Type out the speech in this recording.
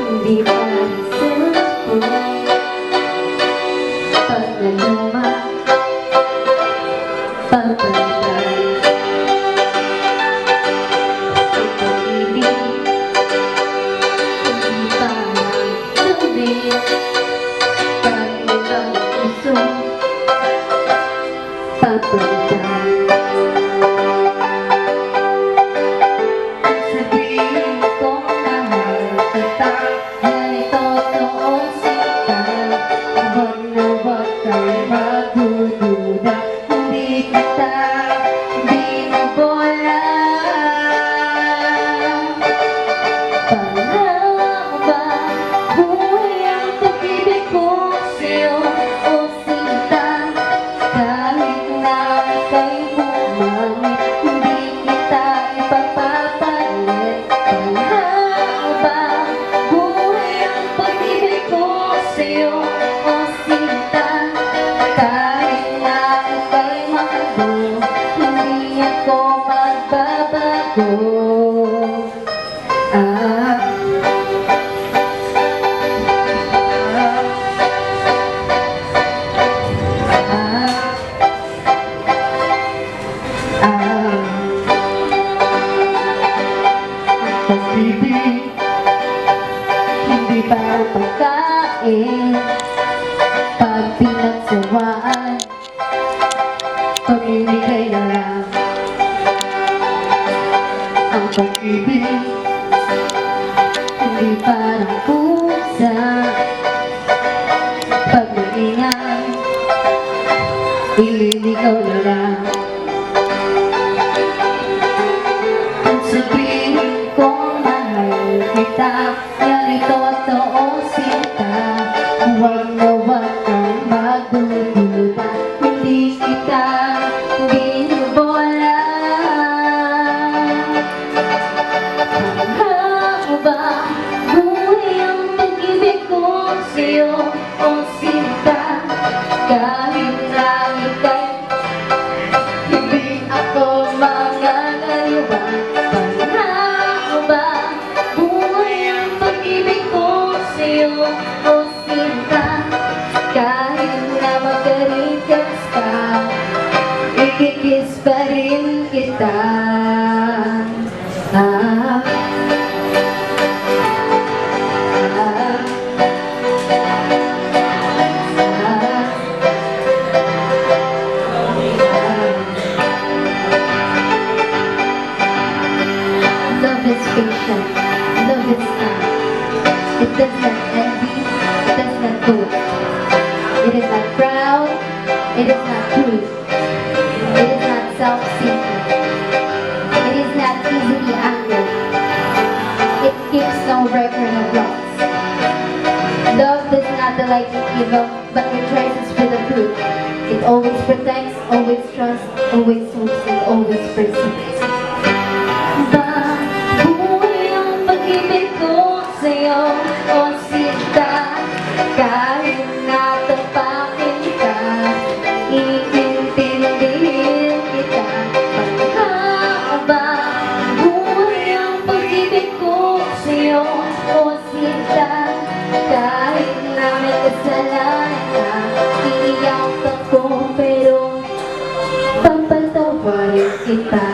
Hindi pa cellphone pag naluma papalitan ang pag-ibig hindi pa nagdamit pag ibang puso papalitan. Sabihin kong mahal kita, ay totoo sinta. Huwag na huwag kang magdududa, hindi kita binabola. Parang ba buhay ang pag-ibig ko sa'yo, o sinta? Kahit na ika'y bumangit, hindi kita ipapapalit. Parang ba buhay ang pag-ibig ko sa'yo, o sinta? Kahit na ika'y makabo, hindi ako magbabago. Pag-ibig, Hindi para pagkain, pag pinagsawaan, pamimigay na lang. Ang pag-ibig, hindi parang pusa, pag maingay, ililigaw na lang. Kung sabihin kong mahal kita, yan ay totoo sinta. Huwag na huwag kang magdududa, hindi kita binabola. Hanggang ba buhay ang pag-ibig ko sa'yo, o sinta? Kahit na ika'y hindi ako magagaliwa. Parang ba buhay ang pag-ibig ko sa'yo, o sinta? Kahit na magkarikas ka, ikikiss pa rin kita. Ah, ah, Love is patient, love is kind. It does not envy, it does not boast. It is not proud, it is not rude. It is not self-seeking. It is not easily angered. It keeps no record of wrongs. Love does not delight in evil, but rejoices with the truth. It always protects, always trusts, always hopes, and always perseveres. Buhay ang pag-ibig ko sa'yo, o sinta? Kahit na tapakin ka, iintindihin kita. Pagkaba, buhay ang pag-ibig ko sa'yo, o sinta? Kahit na may kasalanan ka, iiyak ako, pero papatawarin kita.